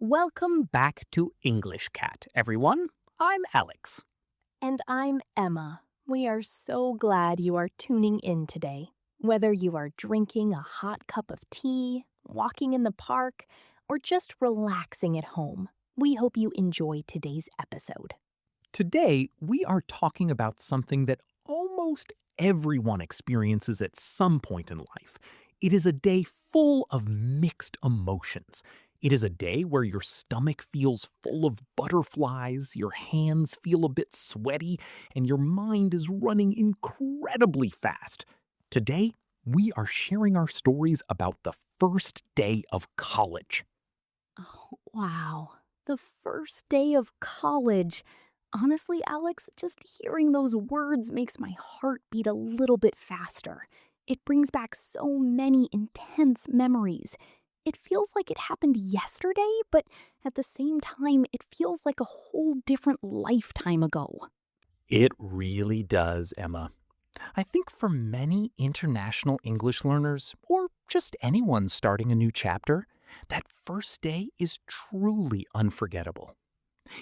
Welcome back to English Cat, everyone. I'm Alex. And I'm Emma. We are so glad you are tuning in today. Whether you are drinking a hot cup of tea, walking in the park, or just relaxing at home, we hope you enjoy today's episode. Today, we are talking about something that almost everyone experiences at some point in life. It is a day full of mixed emotions. It is a day where your stomach feels full of butterflies, your hands feel a bit sweaty, and your mind is running incredibly fast. Today, we are sharing our stories about the first day of college. Oh, wow. The first day of college. Honestly, Alex, just hearing those words makes my heart beat a little bit faster. It brings back so many intense memories. It feels like it happened yesterday, but at the same time, it feels like a whole different lifetime ago. It really does, Emma. I think for many international English learners, or just anyone starting a new chapter, that first day is truly unforgettable.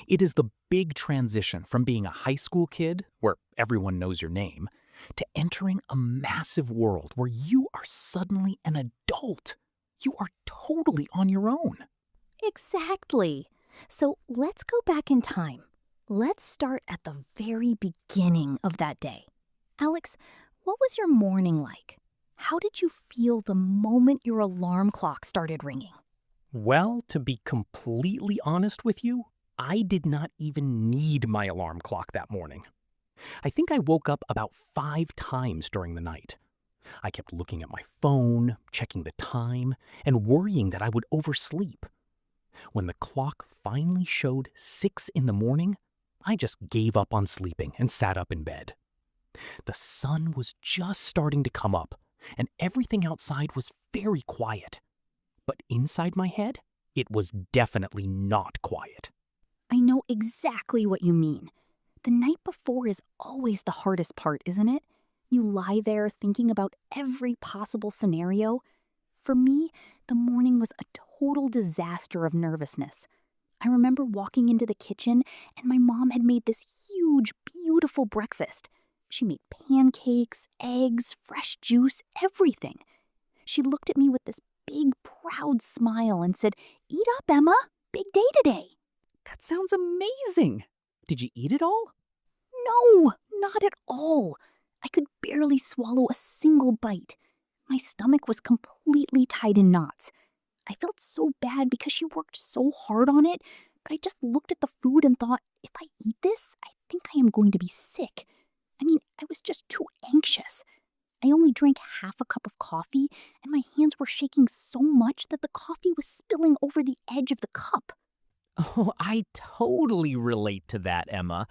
It is the big transition from being a high school kid, where everyone knows your name, to entering a massive world where you are suddenly an adult. You are totally on your own. Exactly. So let's go back in time. Let's start at the very beginning of that day. Alex, what was your morning like? How did you feel the moment your alarm clock started ringing? Well, to be completely honest with you, I did not even need my alarm clock that morning. I think I woke up about 5 times during the night. I kept looking at my phone, checking the time, and worrying that I would oversleep. When the clock finally showed 6 in the morning, I just gave up on sleeping and sat up in bed. The sun was just starting to come up, and everything outside was very quiet. But inside my head, it was definitely not quiet. I know exactly what you mean. The night before is always the hardest part, isn't it? You lie there thinking about every possible scenario. For me, the morning was a total disaster of nervousness. I remember walking into the kitchen and my mom had made this huge, beautiful breakfast. She made pancakes, eggs, fresh juice, everything. She looked at me with this big, proud smile and said, "Eat up, Emma. Big day today." That sounds amazing! Did you eat it all? No, not at all. I could barely swallow a single bite. My stomach was completely tied in knots. I felt so bad because she worked so hard on it, but I just looked at the food and thought, if I eat this, I think I am going to be sick. I mean, I was just too anxious. I only drank half a cup of coffee, and my hands were shaking so much that the coffee was spilling over the edge of the cup. Oh, I totally relate to that, Emma.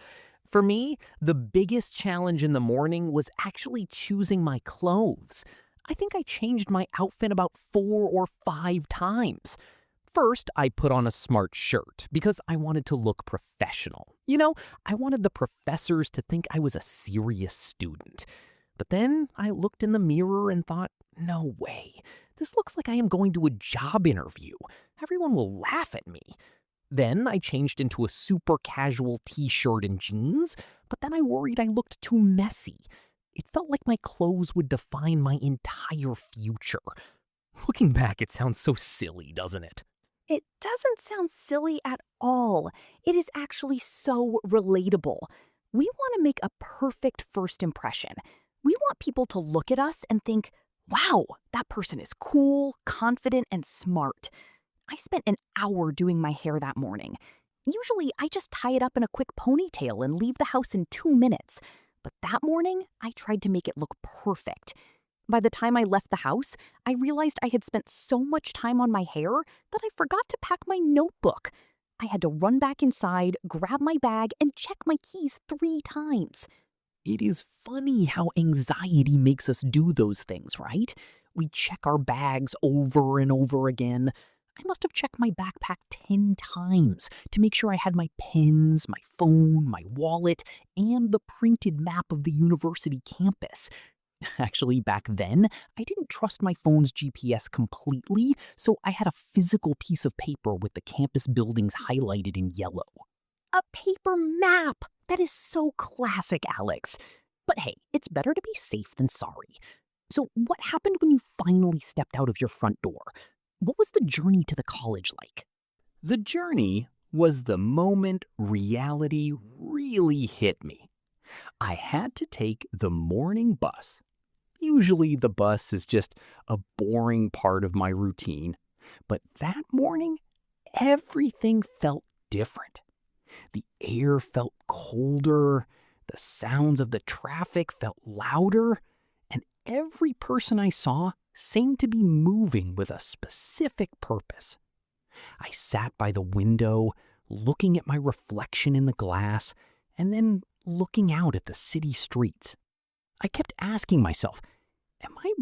For me, the biggest challenge in the morning was actually choosing my clothes. I think I changed my outfit about 4 or 5 times. First, I put on a smart shirt because I wanted to look professional. I wanted the professors to think I was a serious student. But then I looked in the mirror and thought, no way. This looks like I am going to a job interview. Everyone will laugh at me. Then I changed into a super casual t-shirt and jeans, but then I worried I looked too messy. It felt like my clothes would define my entire future. Looking back, it sounds so silly, doesn't it? It doesn't sound silly at all. It is actually so relatable. We want to make a perfect first impression. We want people to look at us and think, wow, that person is cool, confident, and smart. I spent an hour doing my hair that morning. Usually, I just tie it up in a quick ponytail and leave the house in 2 minutes. But that morning, I tried to make it look perfect. By the time I left the house, I realized I had spent so much time on my hair that I forgot to pack my notebook. I had to run back inside, grab my bag, and check my keys 3 times. It is funny how anxiety makes us do those things, right? We check our bags over and over again. I must have checked my backpack 10 times to make sure I had my pens, my phone, my wallet, and the printed map of the university campus. Actually, back then, I didn't trust my phone's GPS completely, so I had a physical piece of paper with the campus buildings highlighted in yellow. A paper map! That is so classic, Alex. But hey, it's better to be safe than sorry. So, what happened when you finally stepped out of your front door? What was the journey to the college like? The journey was the moment reality really hit me. I had to take the morning bus. Usually, the bus is just a boring part of my routine, but that morning, everything felt different. The air felt colder, the sounds of the traffic felt louder, and every person I saw seemed to be moving with a specific purpose. I sat by the window, looking at my reflection in the glass, and then looking out at the city streets. I kept asking myself, am I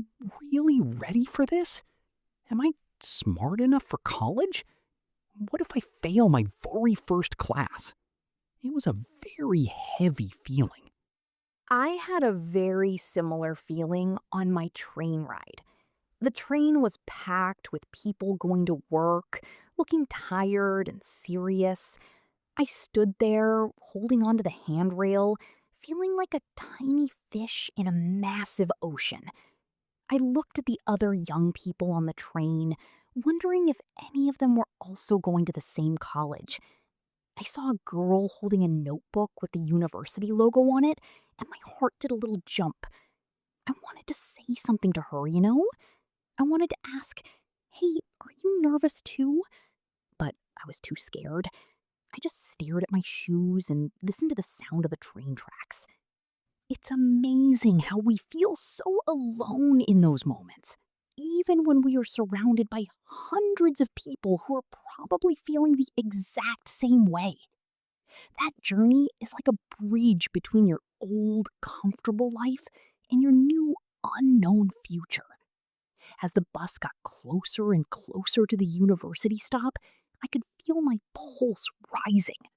really ready for this? Am I smart enough for college? What if I fail my very first class? It was a very heavy feeling. I had a very similar feeling on my train ride. The train was packed with people going to work, looking tired and serious. I stood there, holding onto the handrail, feeling like a tiny fish in a massive ocean. I looked at the other young people on the train, wondering if any of them were also going to the same college. I saw a girl holding a notebook with the university logo on it, and my heart did a little jump. I wanted to say something to her, you know? I wanted to ask, hey, are you nervous too? But I was too scared. I just stared at my shoes and listened to the sound of the train tracks. It's amazing how we feel so alone in those moments, even when we are surrounded by hundreds of people who are probably feeling the exact same way. That journey is like a bridge between your old, comfortable life and your new, unknown future. As the bus got closer and closer to the university stop, I could feel my pulse rising.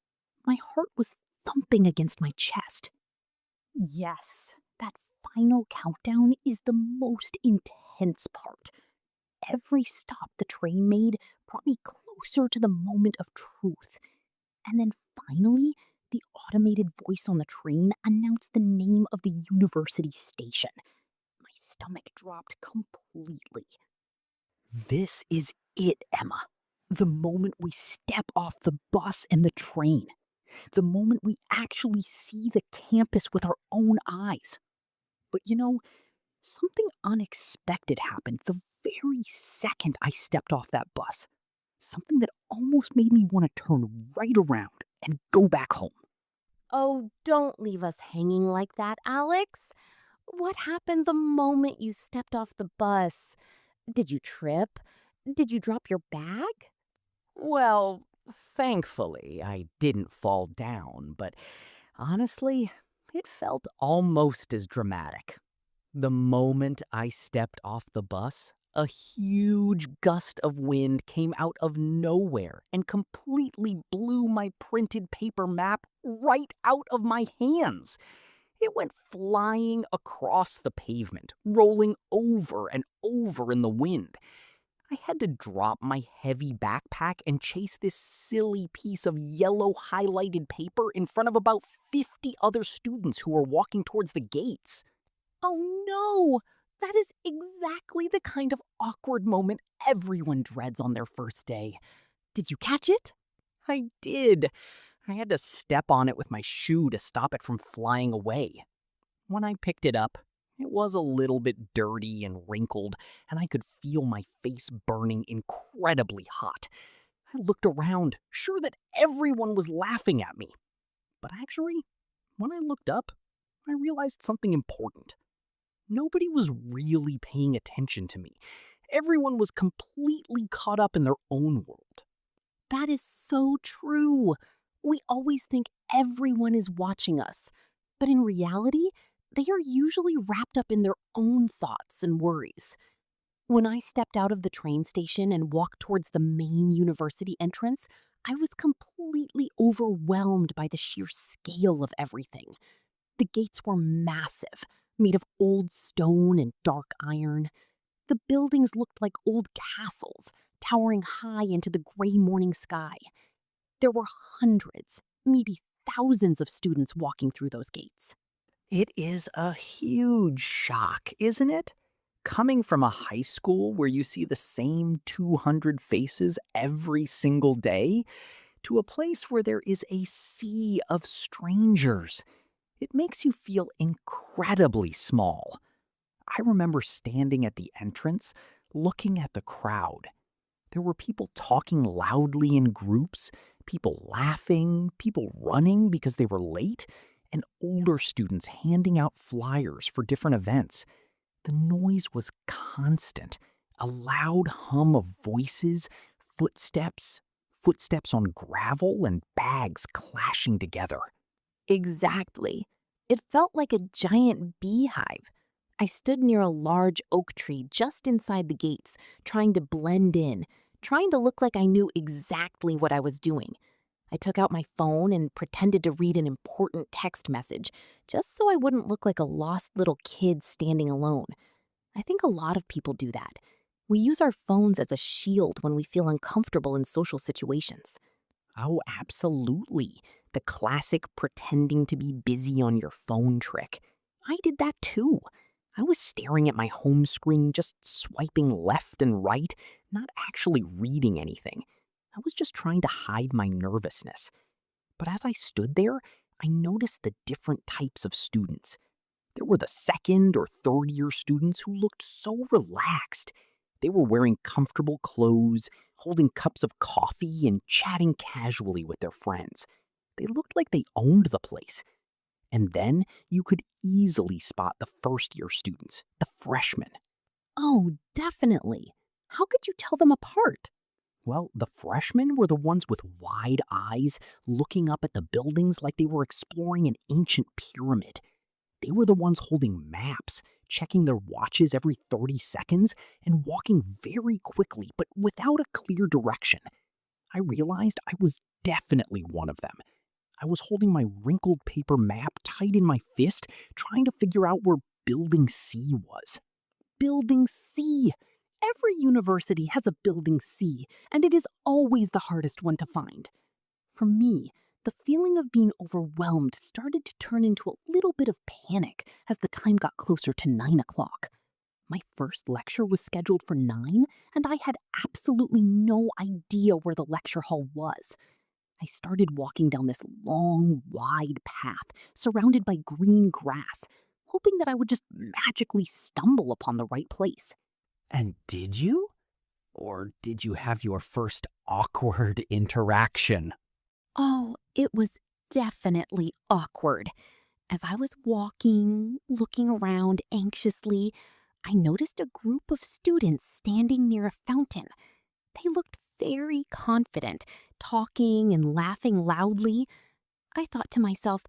My heart was thumping against my chest. Yes, that final countdown is the most intense part. Every stop the train made brought me closer to the moment of truth. And then finally, the automated voice on the train announced the name of the university station. My stomach dropped completely. This is it, Emma. The moment we step off the bus and the train. The moment we actually see the campus with our own eyes. But something unexpected happened the very second I stepped off that bus. Something that almost made me want to turn right around and go back home. Oh, don't leave us hanging like that, Alex. What happened the moment you stepped off the bus? Did you trip? Did you drop your bag? Well, thankfully, I didn't fall down, but honestly, it felt almost as dramatic. The moment I stepped off the bus, a huge gust of wind came out of nowhere and completely blew my printed paper map right out of my hands. It went flying across the pavement, rolling over and over in the wind. I had to drop my heavy backpack and chase this silly piece of yellow highlighted paper in front of about 50 other students who were walking towards the gates. Oh no! That is exactly the kind of awkward moment everyone dreads on their first day. Did you catch it? I did. I had to step on it with my shoe to stop it from flying away. When I picked it up, it was a little bit dirty and wrinkled, and I could feel my face burning incredibly hot. I looked around, sure that everyone was laughing at me. But actually, when I looked up, I realized something important. Nobody was really paying attention to me. Everyone was completely caught up in their own world. That is so true. We always think everyone is watching us, but in reality, they are usually wrapped up in their own thoughts and worries. When I stepped out of the train station and walked towards the main university entrance, I was completely overwhelmed by the sheer scale of everything. The gates were massive. made of old stone and dark iron. The buildings looked like old castles, towering high into the gray morning sky. There were hundreds, maybe thousands of students walking through those gates. It is a huge shock, isn't it? Coming from a high school where you see the same 200 faces every single day to a place where there is a sea of strangers. It makes you feel incredibly small. I remember standing at the entrance, looking at the crowd. There were people talking loudly in groups, people laughing, people running because they were late, and older students handing out flyers for different events. The noise was constant, a loud hum of voices, footsteps, footsteps on gravel, and bags clashing together. Exactly. It felt like a giant beehive. I stood near a large oak tree just inside the gates, trying to blend in, trying to look like I knew exactly what I was doing. I took out my phone and pretended to read an important text message, just so I wouldn't look like a lost little kid standing alone. I think a lot of people do that. We use our phones as a shield when we feel uncomfortable in social situations. Oh, absolutely. The classic pretending to be busy on your phone trick. I did that too. I was staring at my home screen, just swiping left and right, not actually reading anything. I was just trying to hide my nervousness. But as I stood there, I noticed the different types of students. There were the second or third year students who looked so relaxed. They were wearing comfortable clothes, holding cups of coffee, and chatting casually with their friends. They looked like they owned the place. And then you could easily spot the first year students, the freshmen. Oh, definitely. How could you tell them apart? Well, the freshmen were the ones with wide eyes, looking up at the buildings like they were exploring an ancient pyramid. They were the ones holding maps, checking their watches every 30 seconds, and walking very quickly but without a clear direction. I realized I was definitely one of them. I was holding my wrinkled paper map tight in my fist, trying to figure out where Building C was. Building C. Every university has a Building C, and it is always the hardest one to find. For me, the feeling of being overwhelmed started to turn into a little bit of panic as the time got closer to 9 o'clock. My first lecture was scheduled for 9, and I had absolutely no idea where the lecture hall was. I started walking down this long, wide path surrounded by green grass, hoping that I would just magically stumble upon the right place. And did you? Or did you have your first awkward interaction? Oh, it was definitely awkward. As I was walking, looking around anxiously, I noticed a group of students standing near a fountain. They looked very confident, talking and laughing loudly. I thought to myself,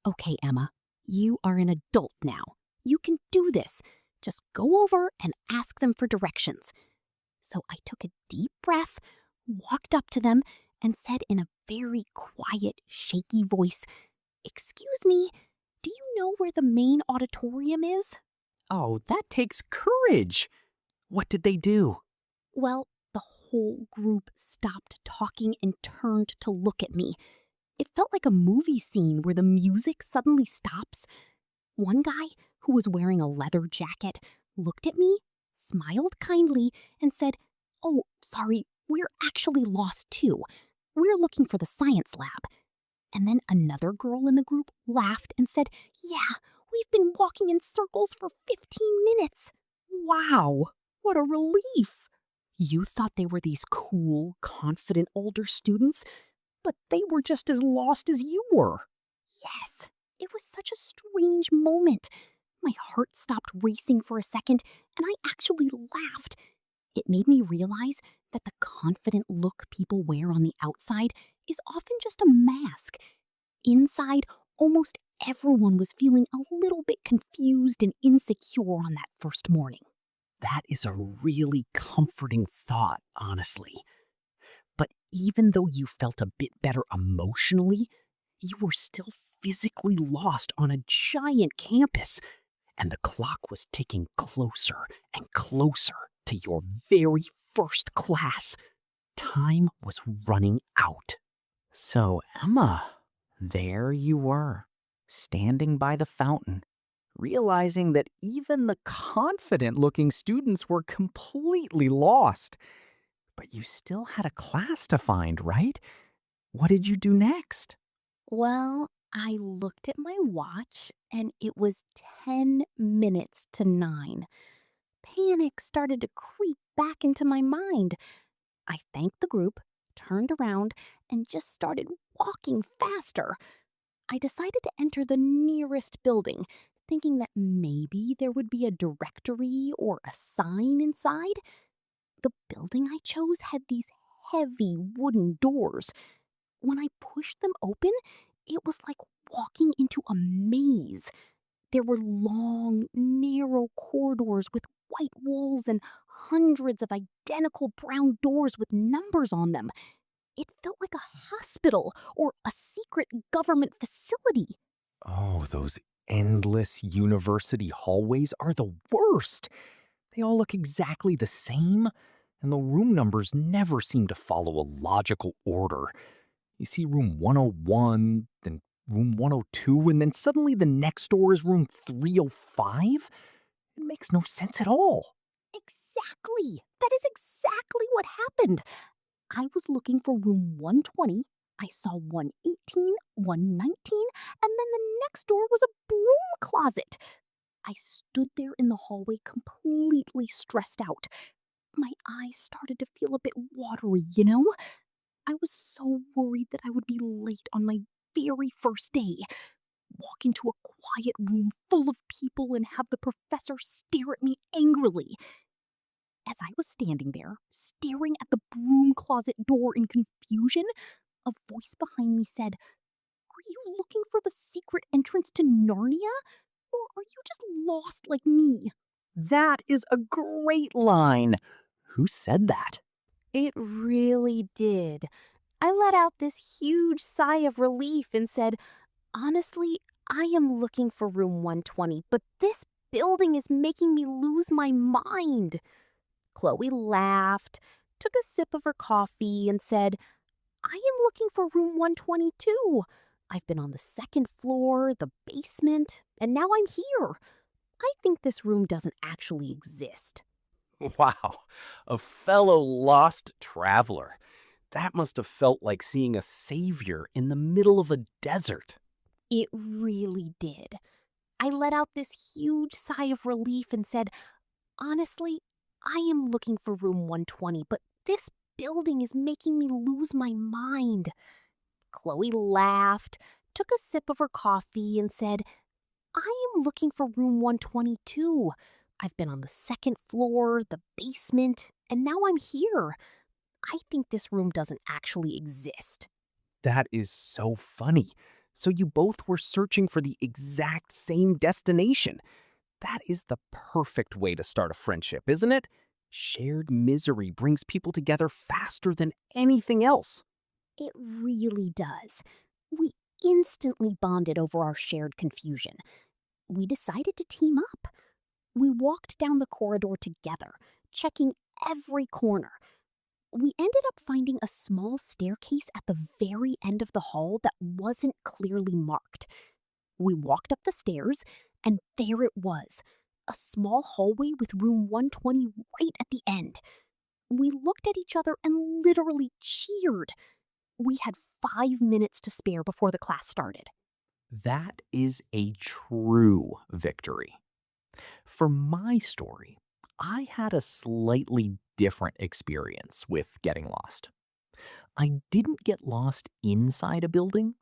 okay, Emma, you are an adult now. You can do this. Just go over and ask them for directions. So I took a deep breath, walked up to them, and said in a very quiet, shaky voice, "Excuse me, do you know where the main auditorium is?" Oh, that takes courage. What did they do? Well, the whole group stopped talking and turned to look at me. It felt like a movie scene where the music suddenly stops. One guy, who was wearing a leather jacket, looked at me, smiled kindly, and said, "Oh, sorry, we're actually lost too. We're looking for the science lab." And then another girl in the group laughed and said, "Yeah, we've been walking in circles for 15 minutes. Wow, what a relief. You thought they were these cool, confident older students, but they were just as lost as you were. Yes, it was such a strange moment. My heart stopped racing for a second, and I actually laughed. It made me realize that the confident look people wear on the outside is often just a mask. Inside, almost everyone was feeling a little bit confused and insecure on that first morning. That is a really comforting thought, honestly. But even though you felt a bit better emotionally, you were still physically lost on a giant campus. and the clock was ticking closer and closer to your very first class. Time was running out. So, Emma, there you were, standing by the fountain, realizing that even the confident looking students were completely lost. But you still had a class to find, right? What did you do next? Well, I looked at my watch and it was 10 minutes to 9. Panic started to creep back into my mind. I thanked the group, turned around, and just started walking faster. I decided to enter the nearest building, thinking that maybe there would be a directory or a sign inside. The building I chose had these heavy wooden doors. When I pushed them open, it was like walking into a maze. There were long, narrow corridors with white walls and hundreds of identical brown doors with numbers on them. It felt like a hospital or a secret government facility. Oh, those endless university hallways are the worst. They all look exactly the same, and the room numbers never seem to follow a logical order. You see room 101, then room 102, and then suddenly the next door is room 305? It makes no sense at all. Exactly. That is exactly what happened. I was looking for room 120. I saw 118, 119, and then the next door was a broom closet. I stood there in the hallway completely stressed out. My eyes started to feel a bit watery. I was so worried that I would be late on my very first day. Walk into a quiet room full of people and have the professor stare at me angrily. As I was standing there, staring at the broom closet door in confusion, a voice behind me said, "Are you looking for the secret entrance to Narnia? Or are you just lost like me?" That is a great line. Who said that? It really did. I let out this huge sigh of relief and said, "Honestly, I am looking for room 120, but this building is making me lose my mind." Chloe laughed, took a sip of her coffee, and said, "I am looking for room 122. I've been on the second floor, the basement, and now I'm here. I think this room doesn't actually exist." Wow, a fellow lost traveler. That must have felt like seeing a savior in the middle of a desert. It really did. I let out this huge sigh of relief and said, "Honestly, I am looking for room 120, but this building is making me lose my mind." Chloe laughed, took a sip of her coffee, and said, "I am looking for room 122. I've been on the second floor, the basement, and now I'm here. I think this room doesn't actually exist." That is so funny. So you both were searching for the exact same destination. That is the perfect way to start a friendship, isn't it? Shared misery brings people together faster than anything else. It really does. We instantly bonded over our shared confusion. We decided to team up. We walked down the corridor together, checking every corner. We ended up finding a small staircase at the very end of the hall that wasn't clearly marked. We walked up the stairs, and there it was, a small hallway with room 120 right at the end. We looked at each other and literally cheered. We had 5 minutes to spare before the class started. That is a true victory. For my story, I had a slightly different experience with getting lost. I didn't get lost inside a building,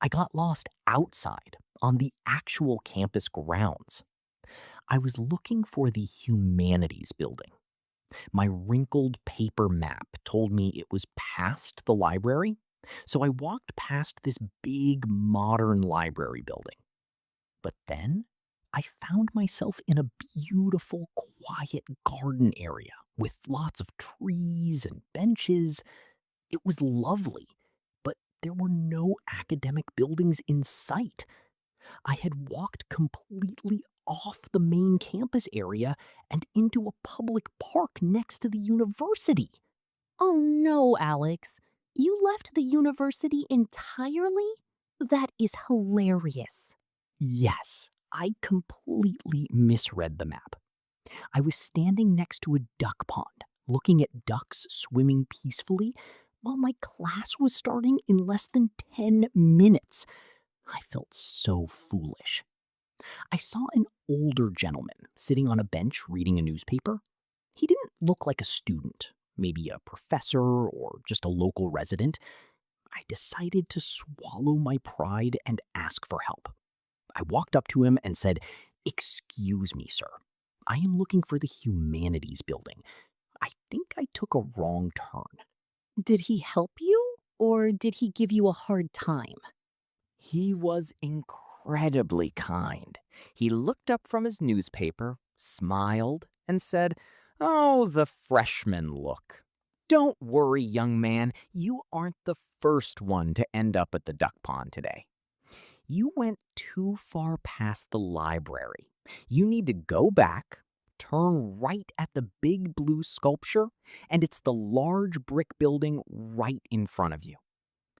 I got lost outside on the actual campus grounds. I was looking for the humanities building. My wrinkled paper map told me it was past the library, so I walked past this big modern library building. But then I found myself in a beautiful, quiet garden area with lots of trees and benches. It was lovely, but there were no academic buildings in sight. I had walked completely off the main campus area and into a public park next to the university. Oh no, Alex. You left the university entirely? That is hilarious. Yes, I completely misread the map. I was standing next to a duck pond, looking at ducks swimming peacefully, while my class was starting in less than 10 minutes. I felt so foolish. I saw an older gentleman sitting on a bench reading a newspaper. He didn't look like a student, maybe a professor or just a local resident. I decided to swallow my pride and ask for help. I walked up to him and said, "Excuse me, sir. I am looking for the humanities building. I think I took a wrong turn." Did he help you or did he give you a hard time? He was incredibly kind. He looked up from his newspaper, smiled, and said, "Oh, the freshman look. Don't worry, young man. You aren't the first one to end up at the duck pond today. You went too far past the library. You need to go back, turn right at the big blue sculpture, and it's the large brick building right in front of you."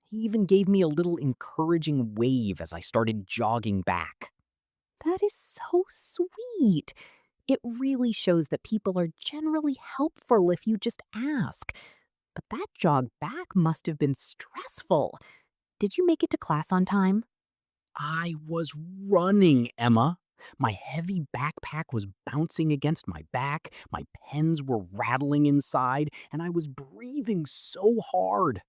He even gave me a little encouraging wave as I started jogging back. That is so sweet. It really shows that people are generally helpful if you just ask. But that jog back must have been stressful. Did you make it to class on time? I was running, Emma. My heavy backpack was bouncing against my back, my pens were rattling inside, and I was breathing so hard.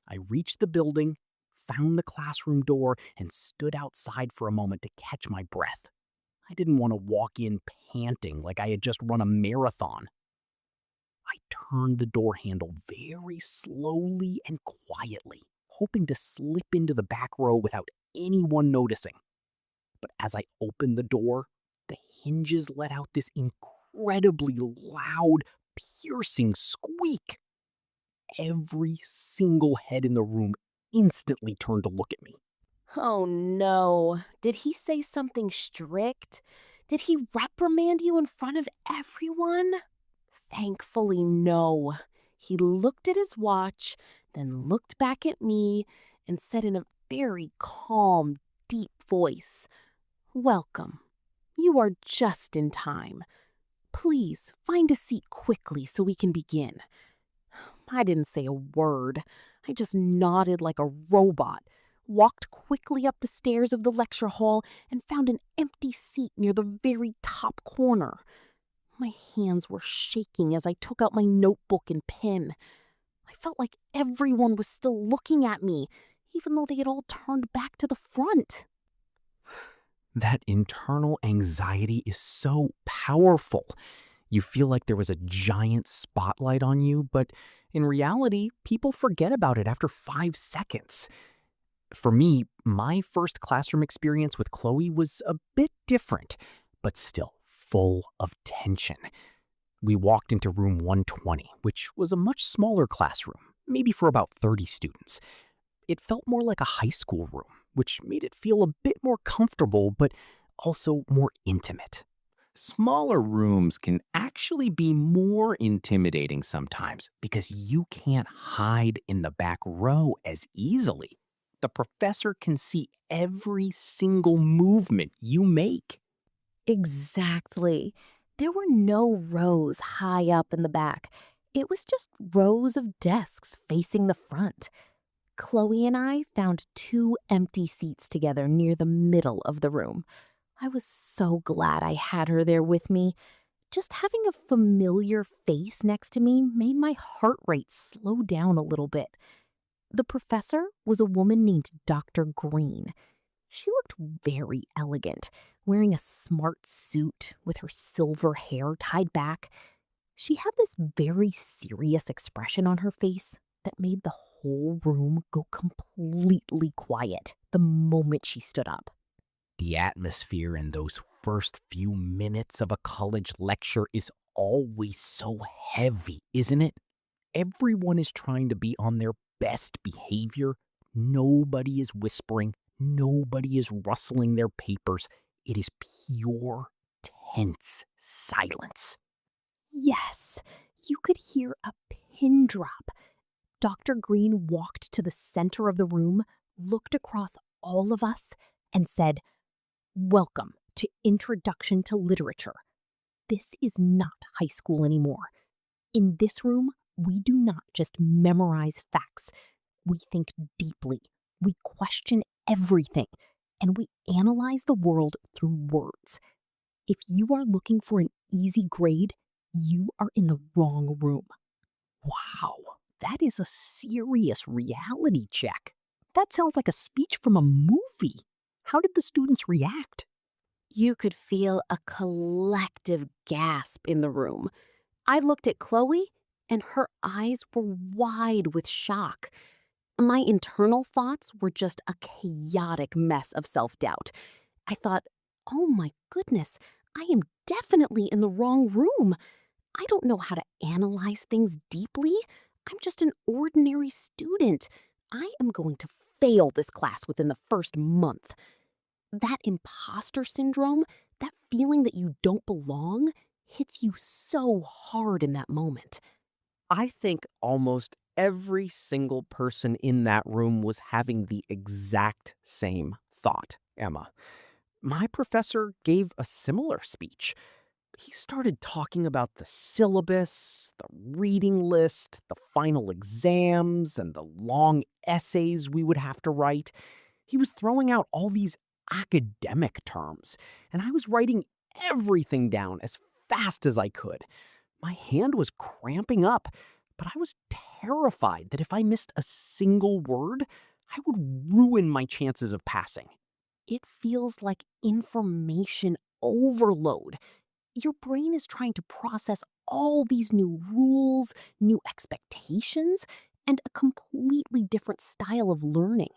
I reached the building, found the classroom door, and stood outside for a moment to catch my breath. I didn't want to walk in panting like I had just run a marathon. I turned the door handle very slowly and quietly, hoping to slip into the back row without anyone noticing. But as I opened the door, the hinges let out this incredibly loud, piercing squeak. Every single head in the room instantly turned to look at me. Oh no. Did he say something strict? Did he reprimand you in front of everyone? Thankfully, no. He looked at his watch, then looked back at me and said in a very calm, deep voice, "Welcome. You are just in time. Please find a seat quickly so we can begin." I didn't say a word. I just nodded like a robot, walked quickly up the stairs of the lecture hall, and found an empty seat near the very top corner. My hands were shaking as I took out my notebook and pen. I felt like everyone was still looking at me, even though they had all turned back to the front. That internal anxiety is so powerful. You feel like there was a giant spotlight on you, but in reality, people forget about it after 5 seconds. For me, my first classroom experience with Chloe was a bit different, but still full of tension. We walked into room 120, which was a much smaller classroom, maybe for about 30 students. It felt more like a high school room, which made it feel a bit more comfortable, but also more intimate. Smaller rooms can actually be more intimidating sometimes because you can't hide in the back row as easily. The professor can see every single movement you make. Exactly. There were no rows high up in the back. It was just rows of desks facing the front. Chloe and I found two empty seats together near the middle of the room. I was so glad I had her there with me. Just having a familiar face next to me made my heart rate slow down a little bit. The professor was a woman named Dr. Green. She looked very elegant, wearing a smart suit with her silver hair tied back. She had this very serious expression on her face that made the whole room go completely quiet the moment she stood up. The atmosphere in those first few minutes of a college lecture is always so heavy, isn't it? Everyone is trying to be on their best behavior. Nobody is whispering. Nobody is rustling their papers. It is pure, tense silence. Yes, you could hear a pin drop. Dr. Green walked to the center of the room, looked across all of us, and said, "Welcome to Introduction to Literature. This is not high school anymore. In this room, we do not just memorize facts. We think deeply, we question everything, and we analyze the world through words. If you are looking for an easy grade, you are in the wrong room." Wow, that is a serious reality check. That sounds like a speech from a movie. How did the students react? You could feel a collective gasp in the room. I looked at Chloe, and her eyes were wide with shock. My internal thoughts were just a chaotic mess of self doubt. I thought, oh my goodness, I am definitely in the wrong room. I don't know how to analyze things deeply. I'm just an ordinary student. I am going to fail this class within the first month. That imposter syndrome, that feeling that you don't belong, hits you so hard in that moment. I think almost every single person in that room was having the exact same thought, Emma. My professor gave a similar speech. He started talking about the syllabus, the reading list, the final exams, and the long essays we would have to write. He was throwing out all these academic terms, and I was writing everything down as fast as I could. My hand was cramping up, but I was terrified that if I missed a single word, I would ruin my chances of passing. It feels like information overload. Your brain is trying to process all these new rules, new expectations, and a completely different style of learning.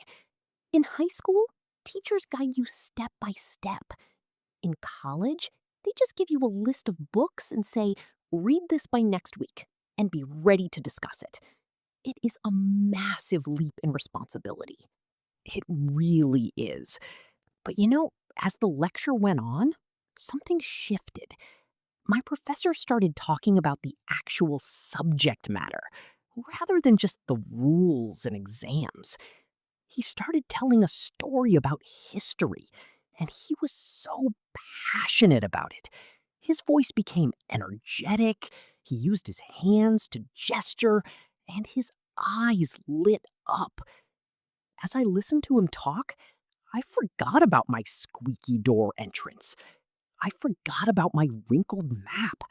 In high school, teachers guide you step by step. In college, they just give you a list of books and say, read this by next week and be ready to discuss it. It is a massive leap in responsibility. It really is. But you know, as the lecture went on, something shifted. My professor started talking about the actual subject matter rather than just the rules and exams. He started telling a story about history, and he was so passionate about it. His voice became energetic, he used his hands to gesture, and his eyes lit up. As I listened to him talk, I forgot about my squeaky door entrance. I forgot about my wrinkled map.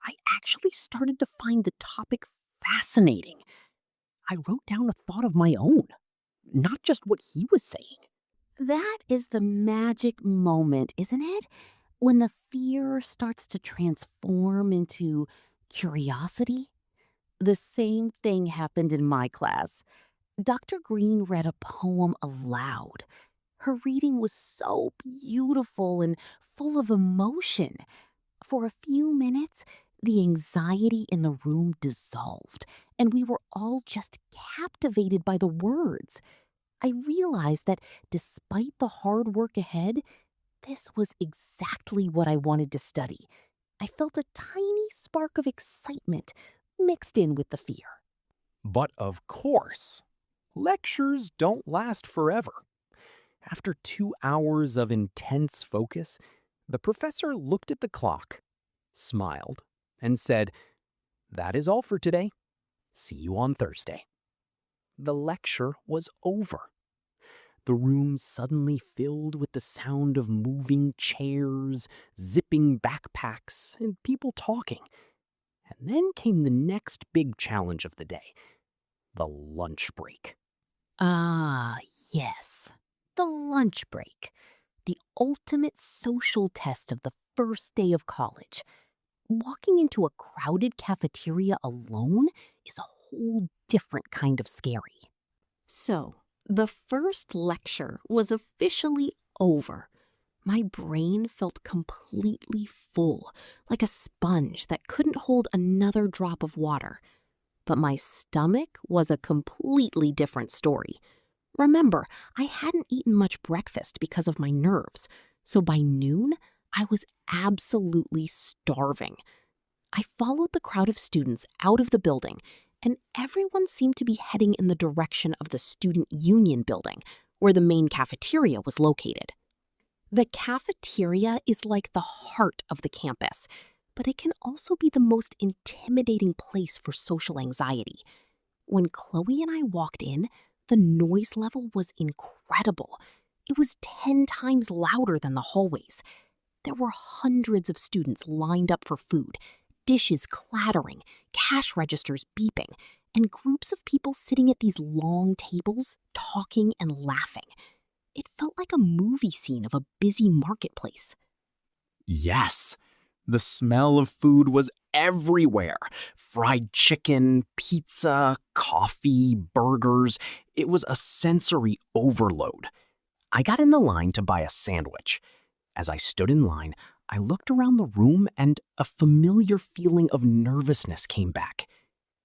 I actually started to find the topic fascinating. I wrote down a thought of my own, not just what he was saying. That is the magic moment, isn't it? When the fear starts to transform into curiosity. The same thing happened in my class. Dr. Green read a poem aloud. Her reading was so beautiful and full of emotion. For a few minutes, the anxiety in the room dissolved, and we were all just captivated by the words. I realized that despite the hard work ahead, this was exactly what I wanted to study. I felt a tiny spark of excitement mixed in with the fear. But of course, lectures don't last forever. After 2 hours of intense focus, the professor looked at the clock, smiled, and said, "That is all for today. See you on Thursday." The lecture was over. The room suddenly filled with the sound of moving chairs, zipping backpacks, and people talking. And then came the next big challenge of the day, the lunch break. Ah, yes. The lunch break. The ultimate social test of the first day of college. Walking into a crowded cafeteria alone is a whole different kind of scary. So, the first lecture was officially over. My brain felt completely full, like a sponge that couldn't hold another drop of water. But my stomach was a completely different story. Remember, I hadn't eaten much breakfast because of my nerves, So by noon, I was absolutely starving. I followed the crowd of students out of the building, and everyone seemed to be heading in the direction of the Student Union building, where the main cafeteria was located. The cafeteria is like the heart of the campus, but it can also be the most intimidating place for social anxiety. When Chloe and I walked in, the noise level was incredible. It was 10 times louder than the hallways. There were hundreds of students lined up for food, dishes clattering, cash registers beeping, and groups of people sitting at these long tables, talking and laughing. It felt like a movie scene of a busy marketplace. Yes, the smell of food was everywhere. Fried chicken, pizza, coffee, burgers. It was a sensory overload. I got in the line to buy a sandwich. As I stood in line, I looked around the room and a familiar feeling of nervousness came back.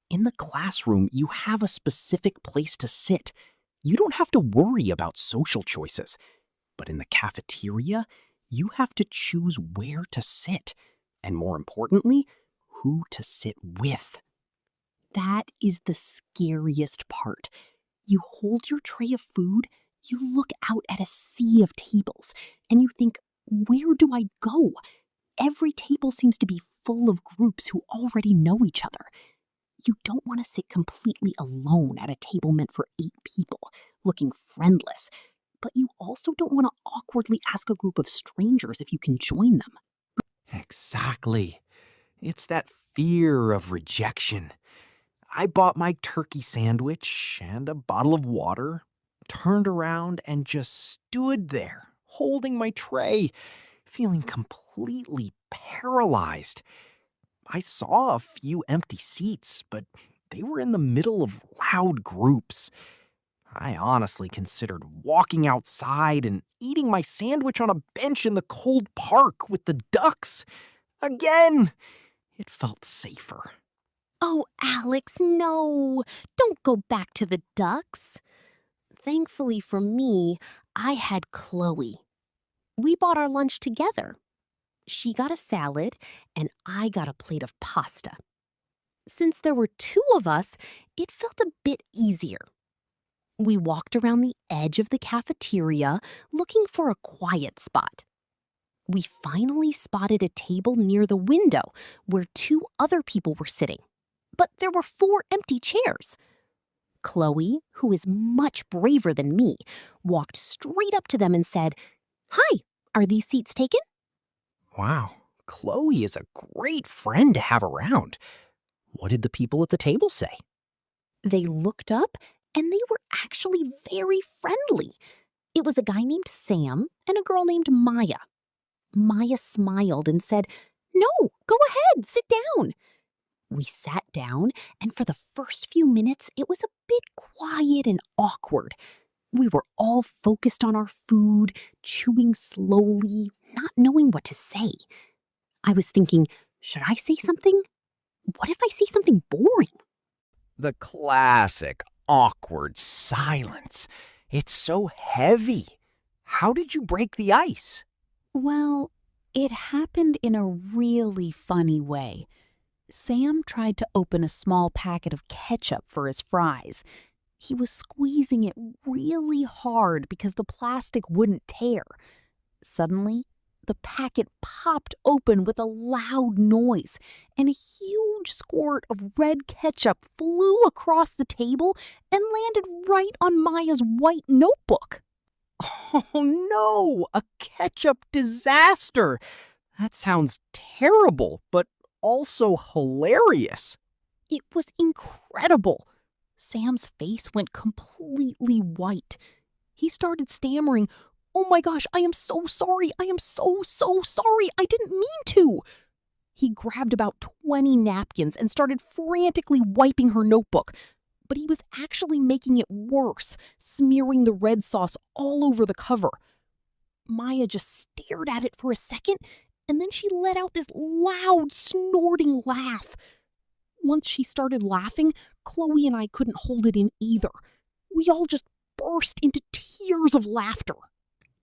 In the classroom, you have a specific place to sit. You don't have to worry about social choices. But in the cafeteria, you have to choose where to sit. And more importantly, who to sit with. That is the scariest part. You hold your tray of food, you look out at a sea of tables, and you think, where do I go? Every table seems to be full of groups who already know each other. You don't want to sit completely alone at a table meant for 8 people, looking friendless, but you also don't want to awkwardly ask a group of strangers if you can join them. Exactly. It's that fear of rejection. I bought my turkey sandwich and a bottle of water, turned around, and just stood there, holding my tray, feeling completely paralyzed. I saw a few empty seats, but they were in the middle of loud groups. I honestly considered walking outside and eating my sandwich on a bench in the cold park with the ducks. Again, it felt safer. Oh, Alex, no! Don't go back to the ducks. Thankfully for me, I had Chloe. We bought our lunch together. She got a salad, and I got a plate of pasta. Since there were 2 of us, it felt a bit easier. We walked around the edge of the cafeteria looking for a quiet spot. We finally spotted a table near the window where 2 other people were sitting, but there were 4 empty chairs. Chloe, who is much braver than me, walked straight up to them and said, "Hi, are these seats taken?" Wow, Chloe is a great friend to have around. What did the people at the table say? They looked up and they were actually very friendly. It was a guy named Sam and a girl named Maya. Maya smiled and said, "No, go ahead, sit down." We sat down, and for the first few minutes, it was a bit quiet and awkward. We were all focused on our food, chewing slowly, not knowing what to say. I was thinking, should I say something? What if I say something boring? The classic awkward silence. It's so heavy. How did you break the ice? Well, it happened in a really funny way. Sam tried to open a small packet of ketchup for his fries. He was squeezing it really hard because the plastic wouldn't tear. Suddenly, the packet popped open with a loud noise, and a huge squirt of red ketchup flew across the table and landed right on Maya's white notebook. Oh no, a ketchup disaster. That sounds terrible, but also hilarious. It was incredible. Sam's face went completely white. He started stammering, "Oh my gosh, I am so sorry. I am so sorry. I didn't mean to." He grabbed about 20 napkins and started frantically wiping her notebook. But he was actually making it worse, smearing the red sauce all over the cover. Maya just stared at it for a second, and then she let out this loud, snorting laugh. Once she started laughing, Chloe and I couldn't hold it in either. We all just burst into tears of laughter.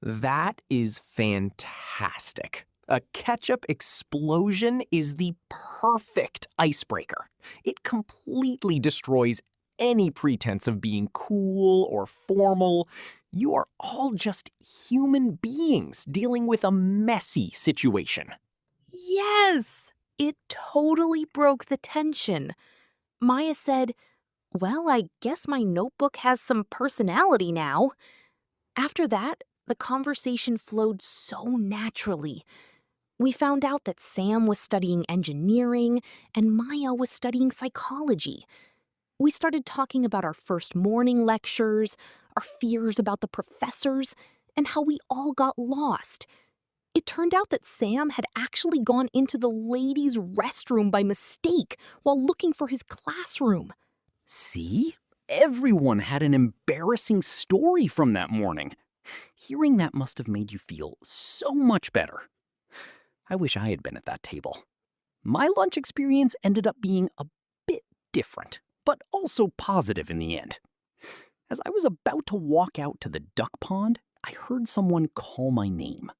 That is fantastic. A ketchup explosion is the perfect icebreaker. It completely destroys any pretense of being cool or formal. You are all just human beings dealing with a messy situation. Yes! It totally broke the tension. Maya said, "Well, I guess my notebook has some personality now." After that, the conversation flowed so naturally. We found out that Sam was studying engineering and Maya was studying psychology. We started talking about our first morning lectures, our fears about the professors, and how we all got lost. It turned out that Sam had actually gone into the ladies' restroom by mistake while looking for his classroom. See? Everyone had an embarrassing story from that morning. Hearing that must have made you feel so much better. I wish I had been at that table. My lunch experience ended up being a bit different, but also positive in the end. As I was about to walk out to the duck pond, I heard someone call my name.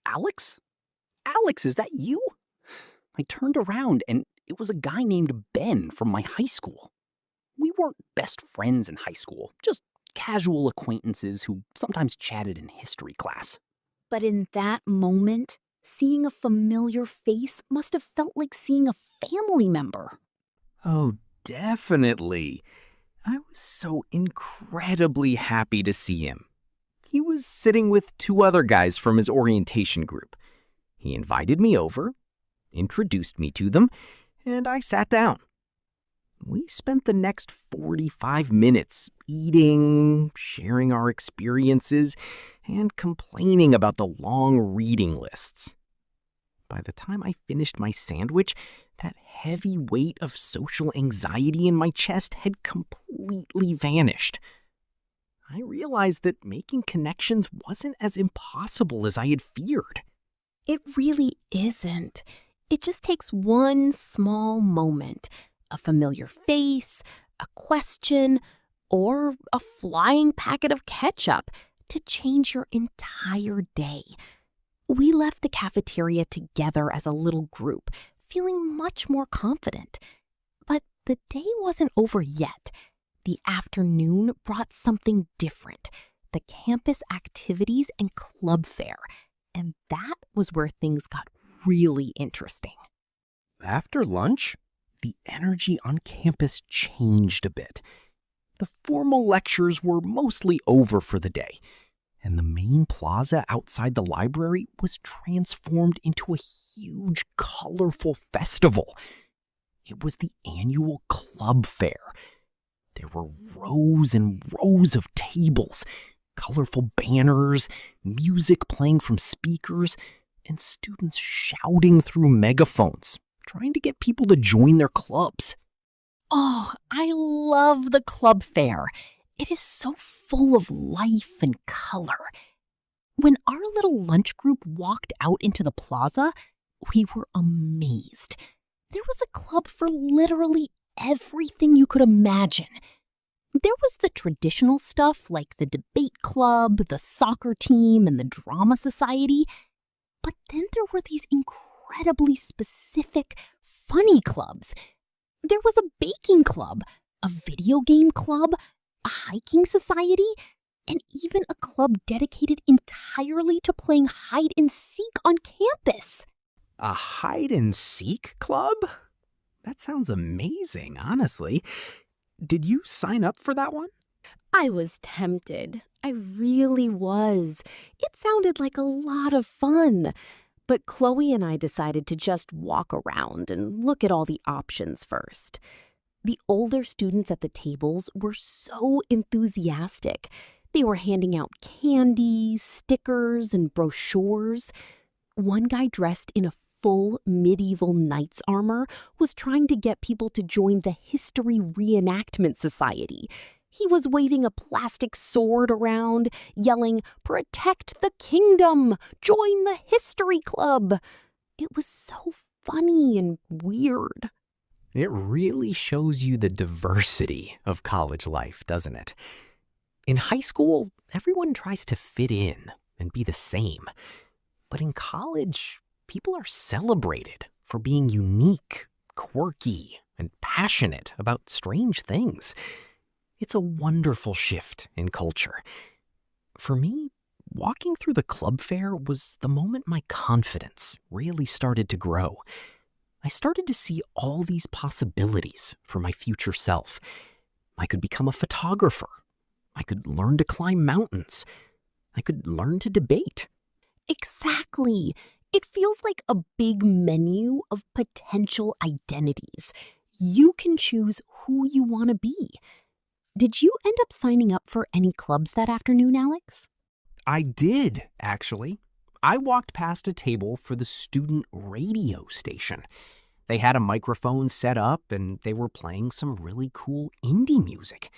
Alex? Alex, is that you? I turned around and it was a guy named Ben from my high school. We weren't best friends in high school, just casual acquaintances who sometimes chatted in history class. But in that moment, seeing a familiar face must have felt like seeing a family member. Oh, definitely. I was so incredibly happy to see him. He was sitting with two other guys from his orientation group. He invited me over, introduced me to them, and I sat down. We spent the next 45 minutes eating, sharing our experiences, and complaining about the long reading lists. By the time I finished my sandwich, that heavy weight of social anxiety in my chest had completely vanished. I realized that making connections wasn't as impossible as I had feared. It really isn't. It just takes one small moment, a familiar face, a question, or a flying packet of ketchup to change your entire day. We left the cafeteria together as a little group, feeling much more confident. But the day wasn't over yet. The afternoon brought something different, the campus activities and club fair. And that was where things got really interesting. After lunch, the energy on campus changed a bit. The formal lectures were mostly over for the day, and the main plaza outside the library was transformed into a huge, colorful festival. It was the annual club fair. There were rows and rows of tables, colorful banners, music playing from speakers, and students shouting through megaphones, trying to get people to join their clubs. Oh, I love the club fair. It is so full of life and color. When our little lunch group walked out into the plaza, we were amazed. There was a club for literally everything you could imagine. There was the traditional stuff like the debate club, the soccer team, and the drama society. But then there were these incredibly specific, funny clubs. There was a baking club, a video game club, a hiking society, and even a club dedicated entirely to playing hide and seek on campus. A hide and seek club? That sounds amazing, honestly. Did you sign up for that one? I was tempted. I really was. It sounded like a lot of fun. But Chloe and I decided to just walk around and look at all the options first. The older students at the tables were so enthusiastic. They were handing out candy, stickers, and brochures. One guy dressed in a full medieval knight's armor was trying to get people to join the History Reenactment Society. He was waving a plastic sword around, yelling, "Protect the kingdom! Join the history club!" It was so funny and weird. It really shows you the diversity of college life, doesn't it? In high school, everyone tries to fit in and be the same. But in college, people are celebrated for being unique, quirky, and passionate about strange things. It's a wonderful shift in culture. For me, walking through the club fair was the moment my confidence really started to grow. I started to see all these possibilities for my future self. I could become a photographer. I could learn to climb mountains. I could learn to debate. Exactly. It feels like a big menu of potential identities. You can choose who you want to be. Did you end up signing up for any clubs that afternoon, Alex? I did, actually. I walked past a table for the student radio station. They had a microphone set up and they were playing some really cool indie music.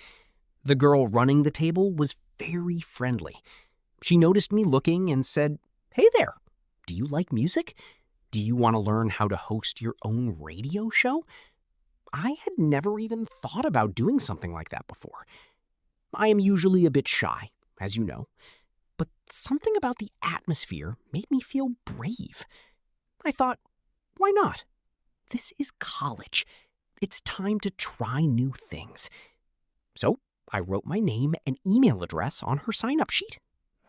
The girl running the table was very friendly. She noticed me looking and said, "Hey there, do you like music? Do you want to learn how to host your own radio show?" I had never even thought about doing something like that before. I am usually a bit shy, as you know, but something about the atmosphere made me feel brave. I thought, why not? This is college. It's time to try new things. So I wrote my name and email address on her sign-up sheet.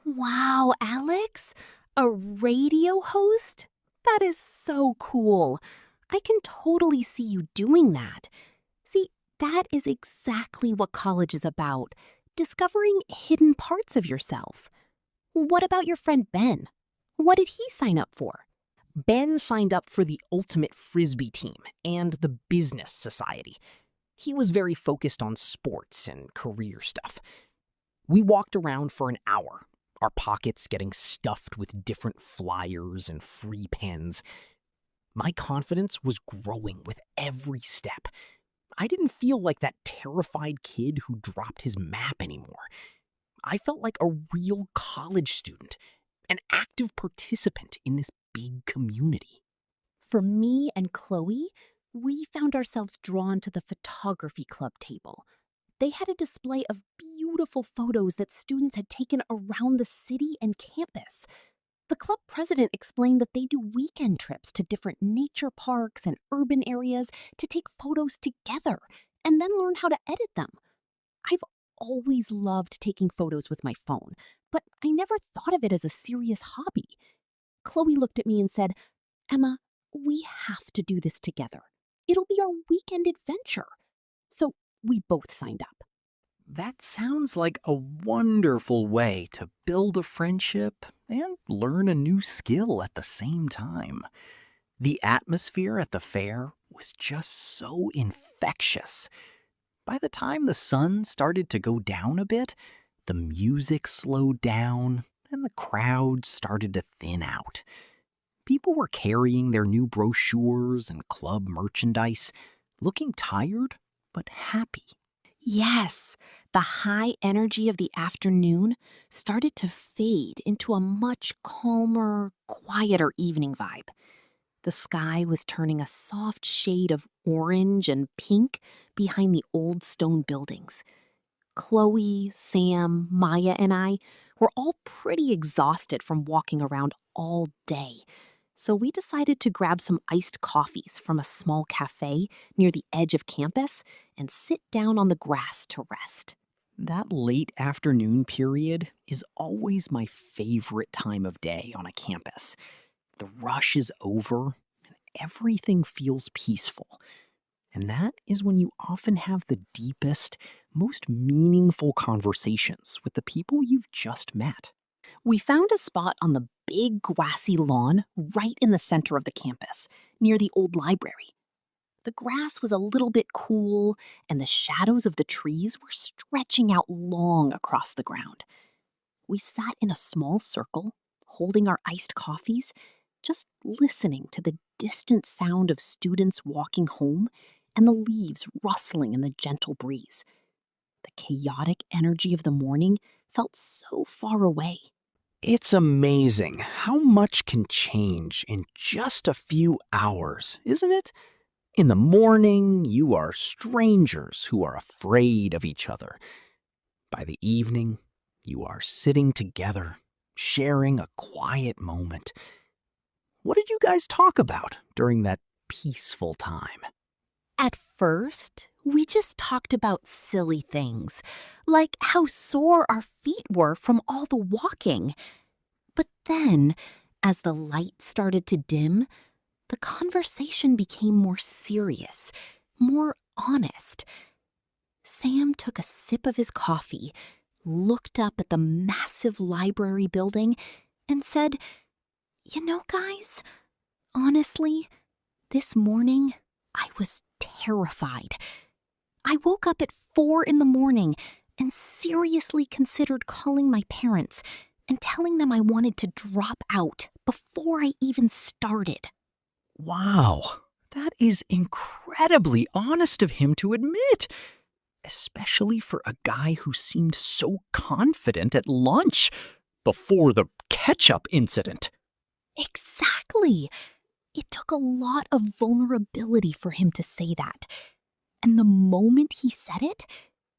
Wow, Alex, a radio host? That is so cool. I can totally see you doing that. See, that is exactly what college is about, discovering hidden parts of yourself. What about your friend Ben? What did he sign up for? Ben signed up for the Ultimate Frisbee team and the Business Society. He was very focused on sports and career stuff. We walked around for an hour, our pockets getting stuffed with different flyers and free pens. My confidence was growing with every step. I didn't feel like that terrified kid who dropped his map anymore. I felt like a real college student, an active participant in this big community. For me and Chloe, we found ourselves drawn to the photography club table. They had a display of beautiful photos that students had taken around the city and campus. The club president explained that they do weekend trips to different nature parks and urban areas to take photos together and then learn how to edit them. I've always loved taking photos with my phone, but I never thought of it as a serious hobby. Chloe looked at me and said, "Emma, we have to do this together. It'll be our weekend adventure." So we both signed up. That sounds like a wonderful way to build a friendship and learn a new skill at the same time. The atmosphere at the fair was just so infectious. By the time the sun started to go down a bit, the music slowed down and the crowd started to thin out. People were carrying their new brochures and club merchandise, looking tired but happy. Yes, the high energy of the afternoon started to fade into a much calmer, quieter evening vibe. The sky was turning a soft shade of orange and pink behind the old stone buildings. Chloe, Sam, Maya, and I were all pretty exhausted from walking around all day. So we decided to grab some iced coffees from a small cafe near the edge of campus and sit down on the grass to rest. That late afternoon period is always my favorite time of day on a campus. The rush is over and everything feels peaceful. And that is when you often have the deepest, most meaningful conversations with the people you've just met. We found a spot on the big grassy lawn right in the center of the campus, near the old library. The grass was a little bit cool, and the shadows of the trees were stretching out long across the ground. We sat in a small circle, holding our iced coffees, just listening to the distant sound of students walking home and the leaves rustling in the gentle breeze. The chaotic energy of the morning felt so far away. It's amazing how much can change in just a few hours, isn't it? In the morning, you are strangers who are afraid of each other. By the evening, you are sitting together, sharing a quiet moment. What did you guys talk about during that peaceful time? At first, we just talked about silly things, like how sore our feet were from all the walking. But then, as the light started to dim, the conversation became more serious, more honest. Sam took a sip of his coffee, looked up at the massive library building, and said, "You know, guys, honestly, this morning I was terrified. I woke up at 4 in the morning and seriously considered calling my parents and telling them I wanted to drop out before I even started." Wow, that is incredibly honest of him to admit, especially for a guy who seemed so confident at lunch before the ketchup incident. Exactly. It took a lot of vulnerability for him to say that. And the moment he said it,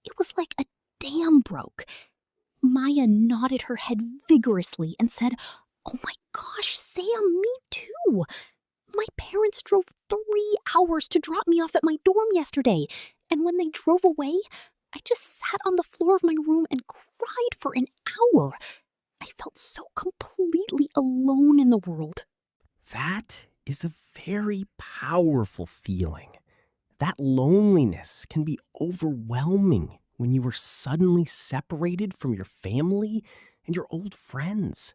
it was like a dam broke. Maya nodded her head vigorously and said, "Oh my gosh, Sam, me too. My parents drove 3 hours to drop me off at my dorm yesterday, and when they drove away, I just sat on the floor of my room and cried for an hour. I felt so completely alone in the world." That is a very powerful feeling. That loneliness can be overwhelming when you are suddenly separated from your family and your old friends.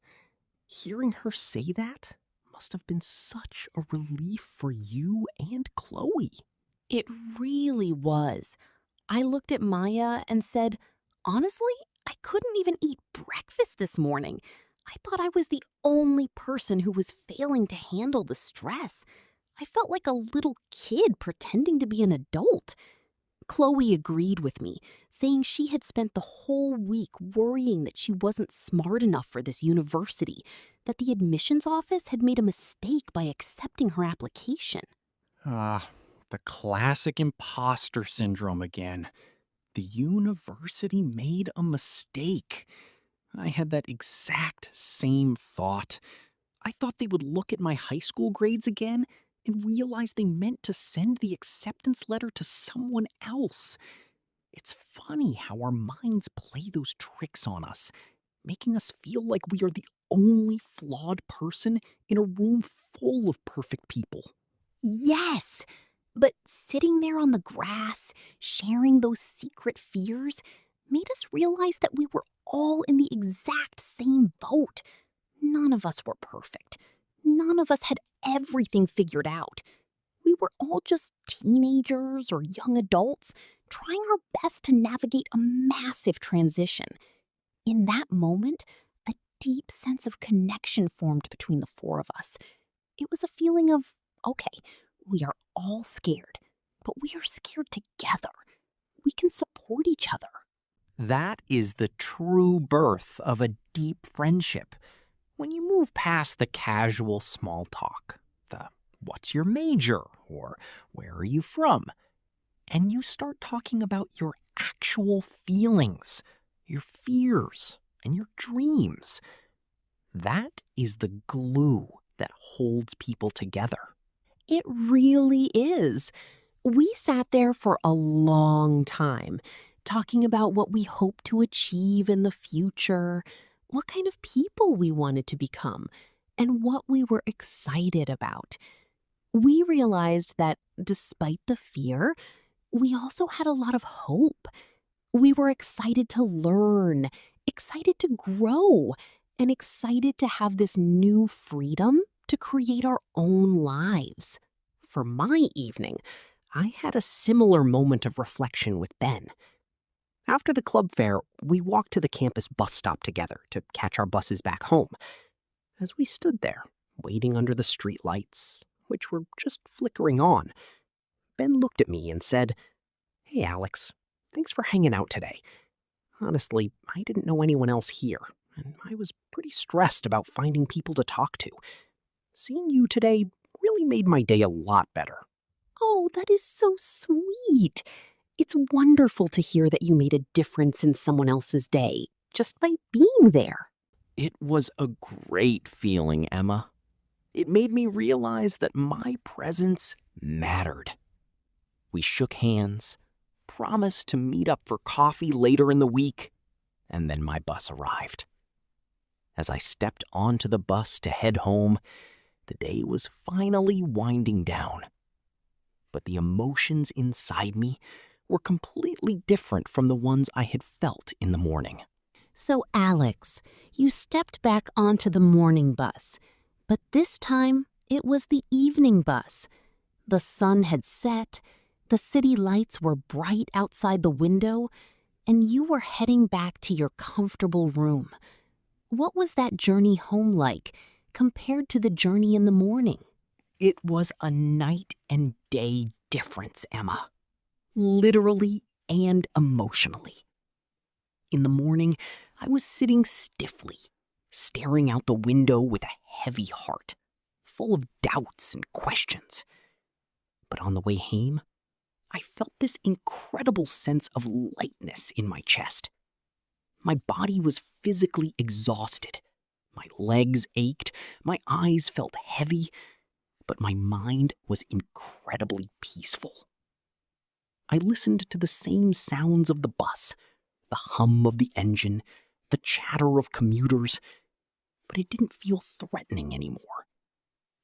Hearing her say that must have been such a relief for you and Chloe. It really was. I looked at Maya and said, "Honestly, I couldn't even eat breakfast this morning. I thought I was the only person who was failing to handle the stress. I felt like a little kid pretending to be an adult." Chloe agreed with me, saying she had spent the whole week worrying that she wasn't smart enough for this university, that the admissions office had made a mistake by accepting her application. Ah, the classic imposter syndrome again. The university made a mistake. I had that exact same thought. I thought they would look at my high school grades again and realize they meant to send the acceptance letter to someone else. It's funny how our minds play those tricks on us, making us feel like we are the only flawed person in a room full of perfect people. Yes, but sitting there on the grass, sharing those secret fears, made us realize that we were all in the exact same boat. None of us were perfect. None of us had everything figured out. We were all just teenagers or young adults trying our best to navigate a massive transition. In that moment, a deep sense of connection formed between the four of us. It was a feeling of, okay, we are all scared, but we are scared together. We can support each other. That is the true birth of a deep friendship. When you move past the casual small talk, the "what's your major?" or "where are you from?" and you start talking about your actual feelings, your fears, and your dreams. That is the glue that holds people together. It really is. We sat there for a long time, talking about what we hope to achieve in the future, what kind of people we wanted to become, and what we were excited about. We realized that despite the fear, we also had a lot of hope. We were excited to learn, excited to grow, and excited to have this new freedom to create our own lives. For my evening, I had a similar moment of reflection with Ben. After the club fair, we walked to the campus bus stop together to catch our buses back home. As we stood there, waiting under the streetlights, which were just flickering on, Ben looked at me and said, "Hey, Alex, thanks for hanging out today. Honestly, I didn't know anyone else here, and I was pretty stressed about finding people to talk to. Seeing you today really made my day a lot better." Oh, that is so sweet. It's wonderful to hear that you made a difference in someone else's day just by being there. It was a great feeling, Emma. It made me realize that my presence mattered. We shook hands, promised to meet up for coffee later in the week, and then my bus arrived. As I stepped onto the bus to head home, the day was finally winding down. But the emotions inside me were completely different from the ones I had felt in the morning. So, Alex, you stepped back onto the morning bus, but this time it was the evening bus. The sun had set, the city lights were bright outside the window, and you were heading back to your comfortable room. What was that journey home like compared to the journey in the morning? It was a night and day difference, Emma. Literally and emotionally. In the morning, I was sitting stiffly, staring out the window with a heavy heart, full of doubts and questions. But on the way home, I felt this incredible sense of lightness in my chest. My body was physically exhausted. My legs ached, my eyes felt heavy, but my mind was incredibly peaceful. I listened to the same sounds of the bus, the hum of the engine, the chatter of commuters, but it didn't feel threatening anymore.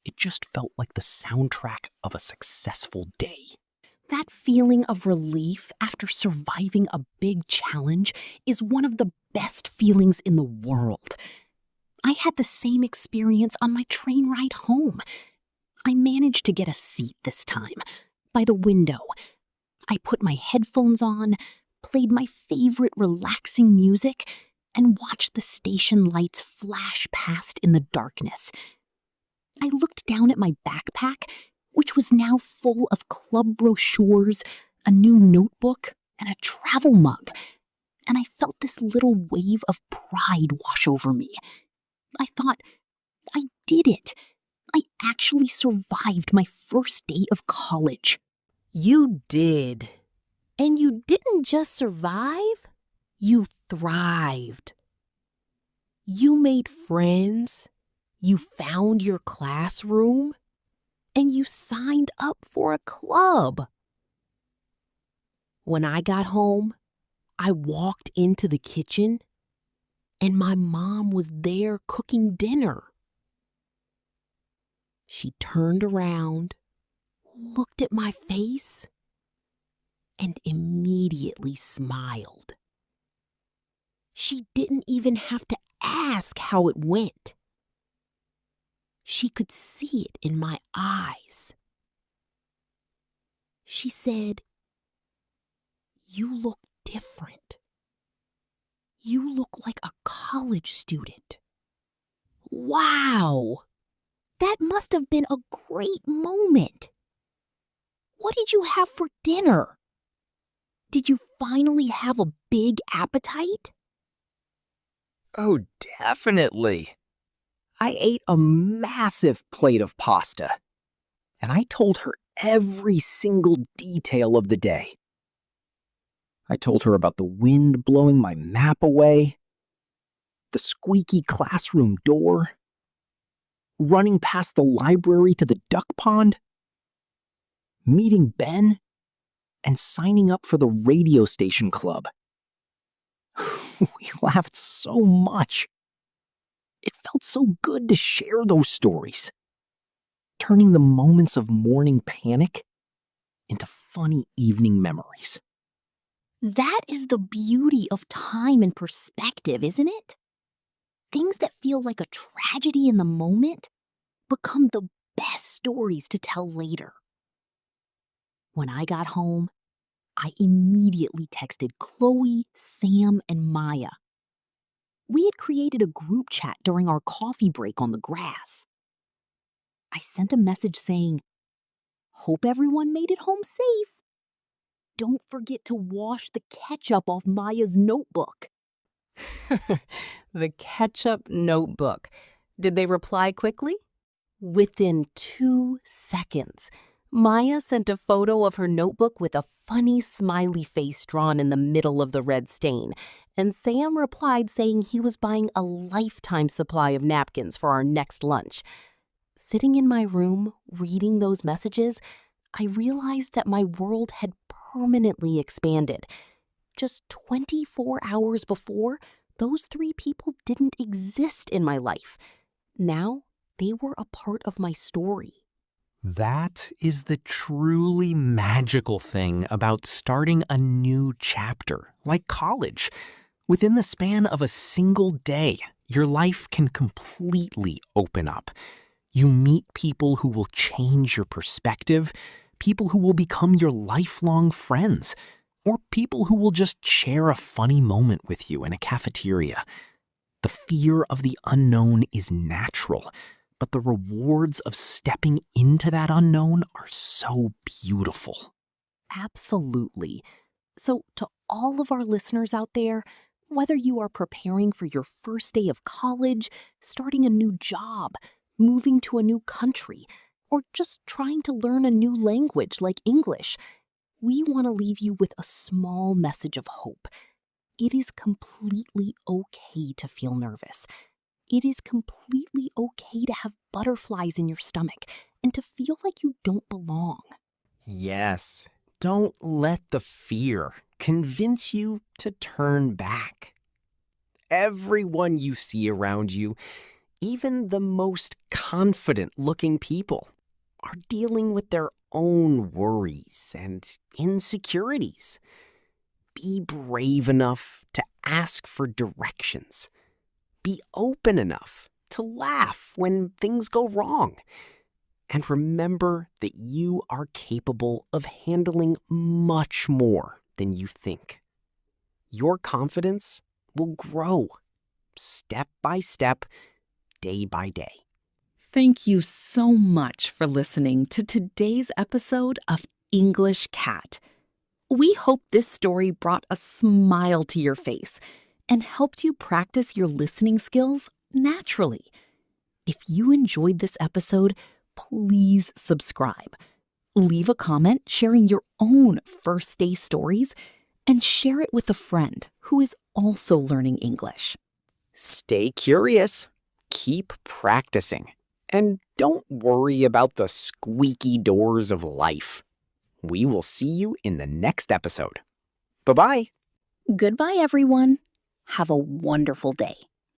It just felt like the soundtrack of a successful day. That feeling of relief after surviving a big challenge is one of the best feelings in the world. I had the same experience on my train ride home. I managed to get a seat this time, by the window. I put my headphones on, played my favorite relaxing music, and watched the station lights flash past in the darkness. I looked down at my backpack, which was now full of club brochures, a new notebook, and a travel mug, and I felt this little wave of pride wash over me. I thought, I did it. I actually survived my first day of college. You did. And you didn't just survive, you thrived. You made friends, you found your classroom, and you signed up for a club. When I got home, I walked into the kitchen, and my mom was there cooking dinner. She turned around, looked at my face, and immediately smiled. She didn't even have to ask how it went. She could see it in my eyes. She said, "You look different. You look like a college student." Wow! That must have been a great moment. What did you have for dinner? Did you finally have a big appetite? Oh, definitely. I ate a massive plate of pasta, and I told her every single detail of the day. I told her about the wind blowing my map away, the squeaky classroom door, running past the library to the duck pond, meeting Ben, and signing up for the radio station club. We laughed so much. It felt so good to share those stories, turning the moments of morning panic into funny evening memories. That is the beauty of time and perspective, isn't it? Things that feel like a tragedy in the moment become the best stories to tell later. When I got home, I immediately texted Chloe, Sam, and Maya. We had created a group chat during our coffee break on the grass. I sent a message saying, "Hope everyone made it home safe. Don't forget to wash the ketchup off Maya's notebook." The ketchup notebook. Did they reply quickly? Within 2 seconds, Maya sent a photo of her notebook with a funny smiley face drawn in the middle of the red stain, and Sam replied saying he was buying a lifetime supply of napkins for our next lunch. Sitting in my room, reading those messages, I realized that my world had permanently expanded. Just 24 hours before, those three people didn't exist in my life. Now, they were a part of my story. That is the truly magical thing about starting a new chapter, like college. Within the span of a single day, your life can completely open up. You meet people who will change your perspective, people who will become your lifelong friends, or people who will just share a funny moment with you in a cafeteria. The fear of the unknown is natural, but the rewards of stepping into that unknown are so beautiful. Absolutely. So, to all of our listeners out there, whether you are preparing for your first day of college, starting a new job, moving to a new country, or just trying to learn a new language like English, we want to leave you with a small message of hope. It is completely okay to feel nervous. It is completely okay to have butterflies in your stomach and to feel like you don't belong. Yes, don't let the fear convince you to turn back. Everyone you see around you, even the most confident-looking people, are dealing with their own worries and insecurities. Be brave enough to ask for directions. Be open enough to laugh when things go wrong. And remember that you are capable of handling much more than you think. Your confidence will grow step by step, day by day. Thank you so much for listening to today's episode of English Cat. We hope this story brought a smile to your face and helped you practice your listening skills naturally. If you enjoyed this episode, please subscribe. Leave a comment sharing your own first day stories and share it with a friend who is also learning English. Stay curious, keep practicing, and don't worry about the squeaky doors of life. We will see you in the next episode. Bye-bye. Goodbye, everyone. Have a wonderful day.